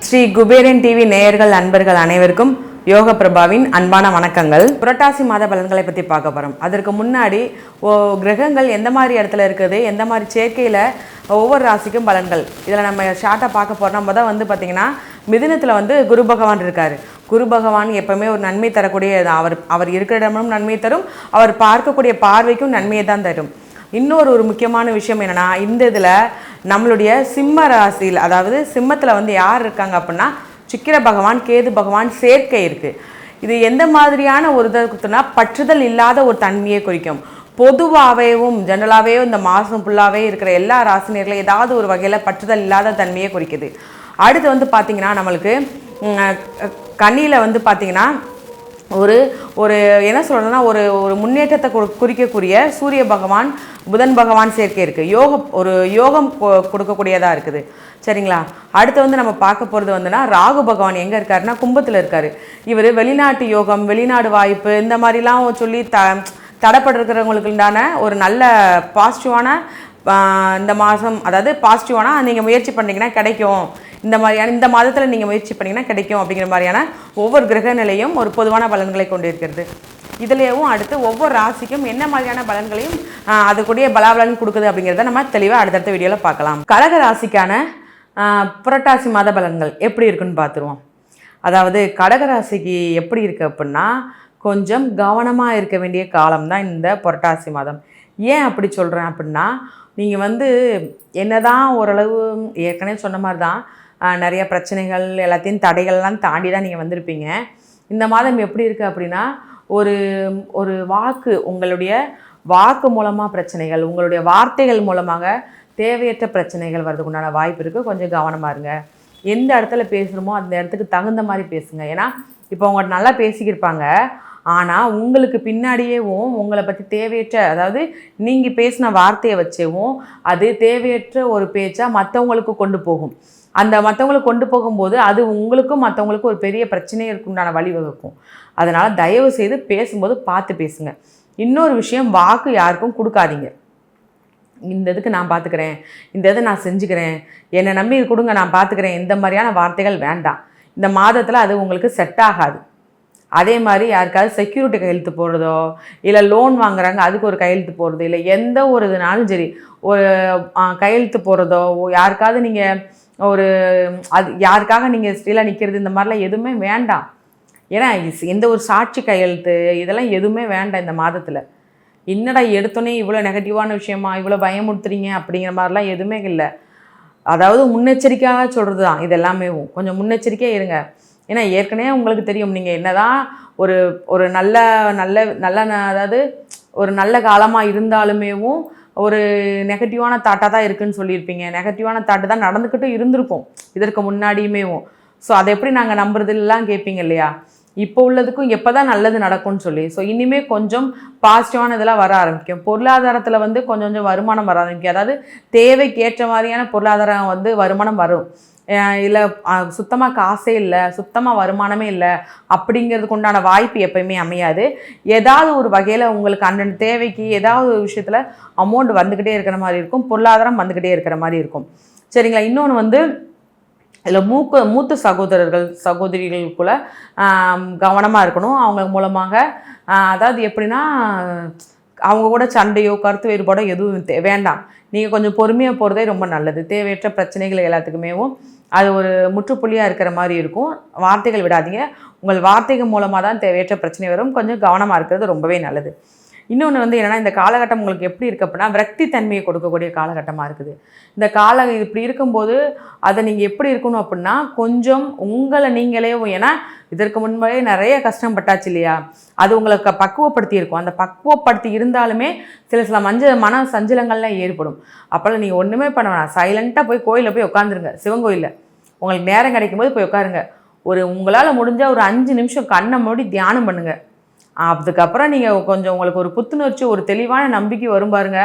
Sri Kuberan TV நேயர்கள் அன்பர்கள் அனைவருக்கும் யோக பிரபாவின் அன்பான வணக்கங்கள். புரட்டாசி மாத பலன்களை பற்றி பார்க்க போகிறோம். அதற்கு முன்னாடி கிரகங்கள் எந்த மாதிரி இடத்துல இருக்குது, எந்த மாதிரி சேர்க்கையில் ஒவ்வொரு ராசிக்கும் பலன்கள், இதில் நம்ம ஷார்ட்டாக பார்க்க போகிறோம். நம்ம தான் பார்த்திங்கன்னா மிதுனத்தில் குரு பகவான் இருக்கார். குரு பகவான் எப்போவுமே ஒரு நன்மை தரக்கூடிய, அவர் இருக்கிற இடமும் நன்மை தரும், அவர் பார்க்கக்கூடிய பார்வைக்கும் நன்மையை தான் தரும். இன்னொரு முக்கியமான விஷயம் என்னென்னா, இந்த இதில் நம்மளுடைய சிம்ம ராசியில், அதாவது சிம்மத்தில் யார் இருக்காங்க அப்படின்னா சுக்கிர பகவான், கேது பகவான் சேர்க்கை இருக்குது. இது எந்த மாதிரியான ஒரு இதுனா பற்றுதல் இல்லாத ஒரு தன்மையை குறிக்கும். பொதுவாகவும் ஜெனரலாகவே இந்த மாதம் ஃபுல்லாகவே இருக்கிற எல்லா ராசினியர்களும் ஏதாவது ஒரு வகையில் பற்றுதல் இல்லாத தன்மையை குறிக்குது. அடுத்து பார்த்திங்கன்னா நம்மளுக்கு கண்ணியில் பார்த்திங்கன்னா ஒரு என்ன சொல்கிறதுனா ஒரு முன்னேற்றத்தை குறிக்கக்கூடிய சூரிய பகவான், புதன் பகவான் சேர்க்கை இருக்குது. யோகம் கொடுக்கக்கூடியதாக இருக்குது. சரிங்களா? அடுத்து நம்ம பார்க்க போகிறது ராகு பகவான் எங்கே இருக்காருன்னா கும்பத்தில் இருக்கார். இவர் வெளிநாட்டு யோகம், வெளிநாடு வாய்ப்பு இந்த மாதிரிலாம் சொல்லி தடைப்பட்டிருக்கிறவங்களுக்கு உண்டான ஒரு நல்ல பாசிட்டிவான இந்த மாதம், அதாவது பாசிட்டிவான நீங்கள் முயற்சி பண்ணிங்கன்னா கிடைக்கும், இந்த மாதத்தில் நீங்கள் முயற்சி பண்ணிங்கன்னா கிடைக்கும் அப்படிங்கிற மாதிரியான ஒவ்வொரு கிரக நிலையும் ஒரு பொதுவான பலன்களை கொண்டு இருக்கிறது. இதுலேயும் அடுத்து ஒவ்வொரு ராசிக்கும் என்ன மாதிரியான பலன்களையும் அதுக்குரிய பலாபலன் கொடுக்குது அப்படிங்கிறத நம்ம தெளிவாக அடுத்தடுத்த வீடியோவில் பார்க்கலாம். கடக ராசிக்கான புரட்டாசி மாத பலன்கள் எப்படி இருக்குன்னு பார்த்துருவோம். அதாவது கடகராசிக்கு எப்படி இருக்குது அப்படின்னா, கொஞ்சம் கவனமாக இருக்க வேண்டிய காலம்தான் இந்த புரட்டாசி மாதம். ஏன் அப்படி சொல்கிறேன் அப்படின்னா, நீங்கள் என்னதான் ஓரளவு ஏற்கனவே சொன்ன மாதிரி தான் நிறைய பிரச்சனைகள் எல்லாத்தையும் தடைகள்லாம் தாண்டி தான் நீங்கள் வந்திருப்பீங்க. இந்த மாதம் எப்படி இருக்குது அப்படின்னா, ஒரு வாக்கு, உங்களுடைய வாக்கு மூலமாக பிரச்சனைகள், உங்களுடைய வார்த்தைகள் மூலமாக தேவையற்ற பிரச்சனைகள் வர்றதுக்கு உண்டான வாய்ப்பு இருக்குது. கொஞ்சம் கவனமாக இருங்க. எந்த இடத்துல பேசுகிறோமோ அந்த இடத்துக்கு தகுந்த மாதிரி பேசுங்க. ஏன்னா இப்போ அவங்க நல்லா பேசிக்கிருப்பாங்க, ஆனால் உங்களுக்கு பின்னாடியேவும் உங்களை பற்றி தேவையற்ற, அதாவது நீங்கள் பேசின வார்த்தையை வச்சேவும் அது தேவையற்ற ஒரு பேச்சாக மற்றவங்களுக்கு கொண்டு போகும். அந்த மற்றவங்களுக்கு கொண்டு போகும்போது அது உங்களுக்கும் மற்றவங்களுக்கும் ஒரு பெரிய பிரச்சனைக்கு உண்டான வழிவகுக்கும். அதனால் தயவு செய்து பேசும்போது பார்த்து பேசுங்க. இன்னொரு விஷயம், வாக்கு யாருக்கும் கொடுக்காதீங்க. இந்த இதுக்கு நான் பார்த்துக்கிறேன், இந்த இதை நான் செஞ்சுக்கிறேன், என்னை நம்பி கொடுங்க, நான் பார்த்துக்கிறேன், இந்த மாதிரியான வார்த்தைகள் வேண்டாம். இந்த மாதத்தில் அது உங்களுக்கு செட் ஆகாது. அதே மாதிரி யாருக்காவது செக்யூரிட்டி கையெழுத்து போடுறதோ, இல்லை லோன் வாங்குறாங்க அதுக்கு ஒரு கையெழுத்து போடுறதோ, இல்லை எந்த ஒரு இதுனாலும் சரி ஒரு கையெழுத்து போடுறதோ, யாருக்காவது நீங்கள் யாருக்காக நீங்கள் ஸ்டீலாக நிற்கிறது, இந்த மாதிரிலாம் எதுவுமே வேண்டாம். ஏன்னா எந்த ஒரு சாட்சி கையெழுத்து இதெல்லாம் எதுவுமே வேண்டாம் இந்த மாதத்தில். என்னடா எடுத்தோன்னே இவ்வளோ நெகட்டிவான விஷயமா, இவ்வளோ பயமுறுத்துறீங்க அப்படிங்கிற மாதிரிலாம் எதுவுமே இல்லை. அதாவது முன்னெச்சரிக்கையாக சொல்கிறது தான் இது எல்லாமே. கொஞ்சம் முன்னெச்சரிக்கையாக இருங்க. ஏன்னா ஏற்கனவே உங்களுக்கு தெரியும், நீங்கள் என்ன தான் ஒரு நல்ல அதாவது ஒரு நல்ல காலமாக இருந்தாலுமேவும் ஒரு நெகட்டிவான தாட்டாக தான் இருக்குதுன்னு சொல்லியிருப்பீங்க. நெகட்டிவான தாட்டு தான் நடந்துக்கிட்டும் இருந்திருக்கும் இதற்கு முன்னாடியுமேவும். ஸோ அதை எப்படி நாங்கள் நம்புறதுலாம் கேட்பீங்க இல்லையா? இப்போ உள்ளதுக்கும் எப்போ தான் நல்லது நடக்கும்னு சொல்லி. ஸோ இனிமேல் கொஞ்சம் பாசிட்டிவான இதெல்லாம் வர ஆரம்பிக்கும். பொருளாதாரத்தில் கொஞ்சம் வருமானம் வர ஆரம்பிக்கும். அதாவது தேவைக்கேற்ற மாதிரியான பொருளாதாரம் வருமானம் வரும். இல்லை சுத்தமாக காசே இல்லை, சுத்தமாக வருமானமே இல்லை அப்படிங்கிறதுக்கு உண்டான வாய்ப்பு எப்போயுமே அமையாது. ஏதாவது ஒரு வகையில் உங்களுக்கு அண்ணன் தேவைக்கு ஏதாவது ஒரு விஷயத்தில் அமௌண்ட் வந்துக்கிட்டே இருக்கிற மாதிரி இருக்கும், பொருளாதாரம் வந்துக்கிட்டே இருக்கிற மாதிரி இருக்கும். சரிங்களா? இன்னொன்று இதில் மூத்த சகோதரிகளுக்குள்ள கவனமாக இருக்கணும். அவங்க மூலமாக அதாவது எப்படின்னா, அவங்க கூட சண்டையோ கருத்து வேறுபாடோ எதுவும் வேண்டாம். நீங்கள் கொஞ்சம் பொறுமையாக போகிறதே ரொம்ப நல்லது. தேவையற்ற பிரச்சனைகள் எல்லாத்துக்குமேவும் அது ஒரு முற்றுப்புள்ளியாக இருக்கிற மாதிரி இருக்கும். வார்த்தைகள் விடாதீங்க. உங்கள் வார்த்தைகள் மூலமாக தான் தேவையற்ற பிரச்சனை வரும். கொஞ்சம் கவனமாக இருக்கிறது ரொம்பவே நல்லது. இன்னொன்று என்னென்னா, இந்த காலகட்டம் உங்களுக்கு எப்படி இருக்குது அப்படின்னா, விரக்தி தன்மையை கொடுக்கக்கூடிய காலகட்டமாக இருக்குது. இந்த இப்படி இருக்கும்போது அதை நீங்கள் எப்படி இருக்கணும் அப்படின்னா, கொஞ்சம் உங்களை நீங்களே, ஏன்னா இதற்கு முன்பே நிறைய கஷ்டப்பட்டாச்சு இல்லையா, அது உங்களுக்கு பக்குவப்படுத்தி இருக்கும். அந்த பக்குவப்படுத்தி இருந்தாலுமே சில மன சஞ்சலங்கள்லாம் ஏற்படும். அப்போல்லாம் நீங்கள் ஒன்றுமே பண்ண வேணாம், சைலண்ட்டாக போய் கோயிலில் போய் உட்காந்துருங்க. சிவன் கோயிலில் உங்களுக்கு நேரம் கிடைக்கும் போது போய் உட்காருங்க. உங்களால் முடிஞ்சால் ஒரு 5 நிமிஷம் கண்ணை மூடி தியானம் பண்ணுங்கள். அதுக்கப்புறம் நீங்கள் கொஞ்சம் உங்களுக்கு ஒரு புத்துணர்ச்சி, ஒரு தெளிவான நம்பிக்கை வரும் பாருங்க,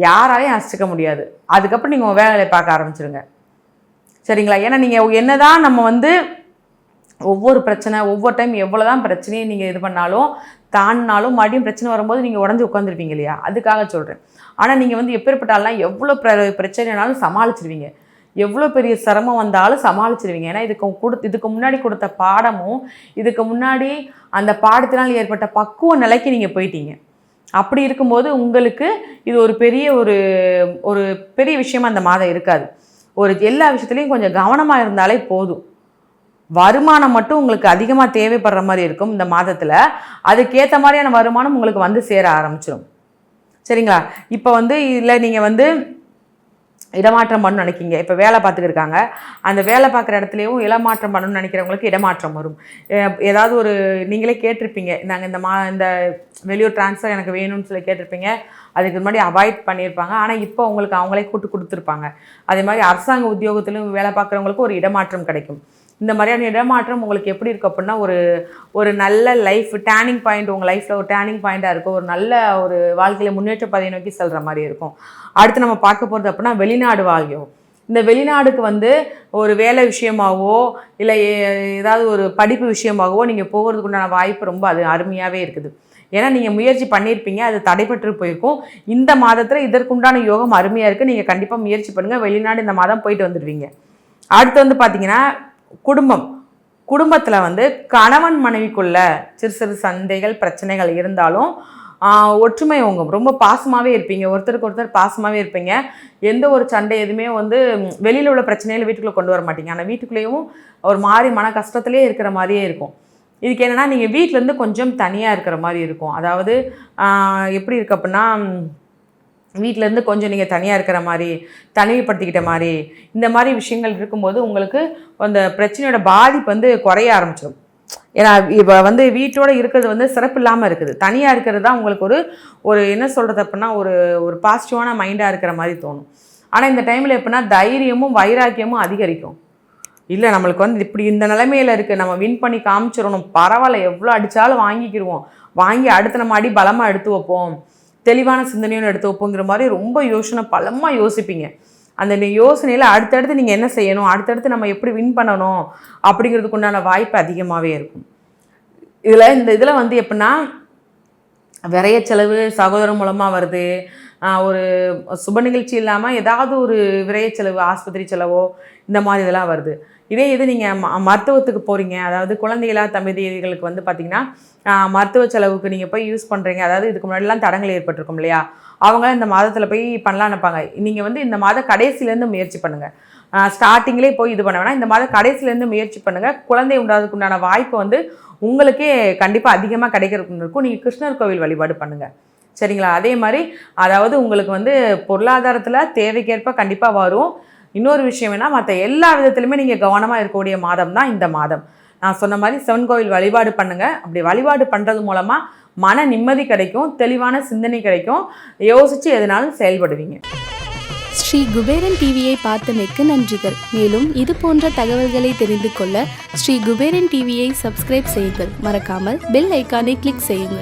யாராலையும் அசைக்க முடியாது. அதுக்கப்புறம் நீங்கள் வேலையை பார்க்க ஆரம்பிச்சிருங்க. சரிங்களா? ஏன்னா நீங்கள் என்னதான் நம்ம ஒவ்வொரு பிரச்சனை ஒவ்வொரு டைம் எவ்வளோ தான் பிரச்சனையை நீங்கள் இது பண்ணாலும் தாண்டினாலும் மறுபடியும் பிரச்சனை வரும்போது நீங்கள் உடஞ்சி உட்காந்துருப்பீங்க இல்லையா, அதுக்காக சொல்கிறேன். ஆனால் நீங்கள் வந்து எப்பேற்பட்டாலும் எவ்வளோ பிரச்சனைனாலும் சமாளிச்சிருவீங்க, எவ்வளோ பெரிய சிரமம் வந்தாலும் சமாளிச்சிருவீங்க. ஏன்னா இதுக்கு முன்னாடி கொடுத்த பாடமும் இதுக்கு முன்னாடி அந்த பாடத்தினால் ஏற்பட்ட பக்குவ நிலைக்கு நீங்கள் போயிட்டீங்க. அப்படி இருக்கும்போது உங்களுக்கு இது ஒரு பெரிய விஷயமா அந்த மாதம் இருக்காது. எல்லா விஷயத்துலையும் கொஞ்சம் கவனமாக இருந்தாலே போதும். வருமானம் மட்டும் உங்களுக்கு அதிகமாக தேவைப்படுற மாதிரி இருக்கும் இந்த மாதத்தில். அதுக்கேற்ற மாதிரியான வருமானம் உங்களுக்கு வந்து சேர ஆரம்பிச்சிடும். சரிங்களா? இப்போ வந்து இதில் நீங்கள் வந்து இடமாற்றம் பண்ணணும்னு நினைக்கிங்க. இப்போ வேலை பார்த்துக்கிட்டு இருக்காங்க, அந்த வேலை பார்க்குற இடத்துலையும் இடமாற்றம் பண்ணணும்னு நினைக்கிறவங்களுக்கு இடமாற்றம் வரும். ஏதாவது ஒரு நீங்களே கேட்டிருப்பீங்க, நாங்கள் இந்த வெளியூர் ட்ரான்ஸ்ஃபர் எனக்கு வேணும்னு சொல்லி கேட்டிருப்பீங்க. அதுக்கு முன்னாடி அவாய்ட் பண்ணியிருப்பாங்க. ஆனால் இப்போ உங்களுக்கு அவங்களே கூட்டு கொடுத்துருப்பாங்க. அதே மாதிரி அரசாங்க உத்தியோகத்திலும் வேலை பார்க்குறவங்களுக்கு ஒரு இடமாற்றம் கிடைக்கும். இந்த மாதிரியான இடமாற்றம் உங்களுக்கு எப்படி இருக்குது அப்படின்னா ஒரு நல்ல லைஃப் டேர்னிங் பாயிண்ட், உங்கள் லைஃப்பில் ஒரு டேர்னிங் பாயிண்ட்டாக இருக்கும். ஒரு நல்ல ஒரு வாழ்க்கையில் முன்னேற்ற பாதையை நோக்கி செல்கிற மாதிரி இருக்கும். அடுத்து நம்ம பார்க்க போகிறது அப்படின்னா வெளிநாடு வாழ்க்கையோ. இந்த வெளிநாடுக்கு வந்து ஒரு வேலை விஷயமாகவோ இல்லை ஏதாவது ஒரு படிப்பு விஷயமாகவோ நீங்கள் போகிறதுக்கு உண்டான வாய்ப்பு ரொம்ப அருமையாகவே இருக்குது. ஏன்னா நீங்கள் முயற்சி பண்ணியிருப்பீங்க, அது தடைப்பட்டு போயிருக்கும். இந்த மாதத்தில் இதற்குண்டான யோகம் அருமையாக இருக்குது. நீங்கள் கண்டிப்பாக முயற்சி பண்ணுங்கள், வெளிநாடு இந்த மாதம் போயிட்டு வந்துடுவீங்க. அடுத்து வந்து பார்த்தீங்கன்னா குடும்பத்தில் வந்து கணவன் மனைவிக்குள்ள சிறு சண்டைகள் பிரச்சனைகள் இருந்தாலும் ஒற்றுமை ஓங்கும். ரொம்ப பாசமாகவே இருப்பீங்க, ஒருத்தருக்கு ஒருத்தர் பாசமாகவே இருப்பீங்க. எந்த ஒரு சண்டை எதுவுமே வந்து வெளியில் உள்ள பிரச்சனைகளை வீட்டுக்குள்ளே கொண்டு வர மாட்டீங்க. ஆனால் வீட்டுக்குள்ளேயும் ஒரு மாதிரி மன கஷ்டத்துலேயே இருக்கிற மாதிரியே இருக்கும். இதுக்கு என்னென்னா நீங்கள் வீட்டிலேருந்து கொஞ்சம் தனியாக இருக்கிற மாதிரி இருக்கும். அதாவது எப்படி இருக்கு அப்படின்னா வீட்டிலேருந்து கொஞ்சம் நீங்கள் தனியாக இருக்கிற மாதிரி, தனிமைப்படுத்திக்கிட்ட மாதிரி, இந்த மாதிரி விஷயங்கள் இருக்கும்போது உங்களுக்கு அந்த பிரச்சனையோட பாதிப்பு வந்து குறைய ஆரம்பிச்சிடும். ஏன்னா இப்போ வந்து வீட்டோடு இருக்கிறது வந்து சிறப்பு இல்லாமல் இருக்குது. தனியாக இருக்கிறது தான் உங்களுக்கு ஒரு என்ன சொல்கிறது அப்படின்னா ஒரு பாசிட்டிவான மைண்டாக இருக்கிற மாதிரி தோணும். ஆனால் இந்த டைமில் எப்படின்னா தைரியமும் வைராக்கியமும் அதிகரிக்கும். இல்லை நம்மளுக்கு வந்து இப்படி இந்த நிலைமையில் இருக்குது, நம்ம வின் பண்ணி காமிச்சிடணும், பரவாயில்ல எவ்வளோ அடித்தாலும் வாங்கிக்கிடுவோம், வாங்கி அடுத்த நம்ம அடி பலமாக எடுத்து வைப்போம், தெளிவான சிந்தனையும் எடுத்து வைப்போங்கிற மாதிரி ரொம்ப பலமாக யோசிப்பீங்க. அந்த யோசனையில் அடுத்தடுத்து நீங்கள் என்ன செய்யணும், அடுத்தடுத்து நம்ம எப்படி வின் பண்ணணும் அப்படிங்கிறதுக்கு உண்டான வாய்ப்பு அதிகமாகவே இருக்கும். இதில் வந்து எப்படின்னா விரைய செலவு சகோதரன் மூலமாக வருது. ஒரு சுப நிகழ்ச்சி இல்லாமல் ஏதாவது ஒரு விரைய செலவு, ஆஸ்பத்திரி செலவோ இந்த மாதிரி இதெல்லாம் வருது. இது நீங்கள் மருத்துவத்துக்கு போகிறீங்க, அதாவது குழந்தைகளா தம்பதிகளுக்கு வந்து பார்த்திங்கன்னா மருத்துவ செலவுக்கு நீங்கள் போய் யூஸ் பண்ணுறீங்க. அதாவது இதுக்கு முன்னாடிலாம் தடங்கள் ஏற்பட்டிருக்கும் இல்லையா, அவங்களாம் இந்த மாதத்தில் போய் பண்ணலாம் நினைப்பாங்க. நீங்கள் வந்து இந்த மாத கடைசியிலேருந்து முயற்சி பண்ணுங்கள். ஸ்டார்டிங்லேயே போய் இது பண்ண வேணாம், இந்த மாத கடைசியிலேருந்து முயற்சி பண்ணுங்கள். குழந்தை உண்டாததுக்கு உண்டான வாய்ப்பு வந்து உங்களுக்கே கண்டிப்பாக அதிகமாக கிடைக்கிறதுக்கு இருக்கும். நீங்கள் கிருஷ்ணர் கோவில் வழிபாடு பண்ணுங்கள். சரிங்களா? அதே மாதிரி அதாவது உங்களுக்கு வந்து பொருளாதாரத்தில் தேவைக்கேற்ப கண்டிப்பாக வரும். இன்னொரு விஷயம் என்ன, மற்ற எல்லா விதத்துலையுமே நீங்கள் கவனமாக இருக்கக்கூடிய மாதம் தான் இந்த மாதம். நான் சொன்ன மாதிரி சிவன் கோவில் வழிபாடு பண்ணுங்கள். அப்படி வழிபாடு பண்ணுறது மூலமாக மன நிம்மதி கிடைக்கும், தெளிவான சிந்தனை கிடைக்கும், யோசித்து எதனாலும் செயல்படுவீங்க. ஸ்ரீ குபேரன் டிவியை பார்த்தமைக்கு நன்றிகள். மேலும் இது போன்ற தகவல்களை தெரிந்து கொள்ள ஸ்ரீ குபேரன் டிவியை சப்ஸ்கிரைப் செய்யுங்கள். மறக்காமல் பெல் ஐக்கானை கிளிக் செய்யுங்கள்.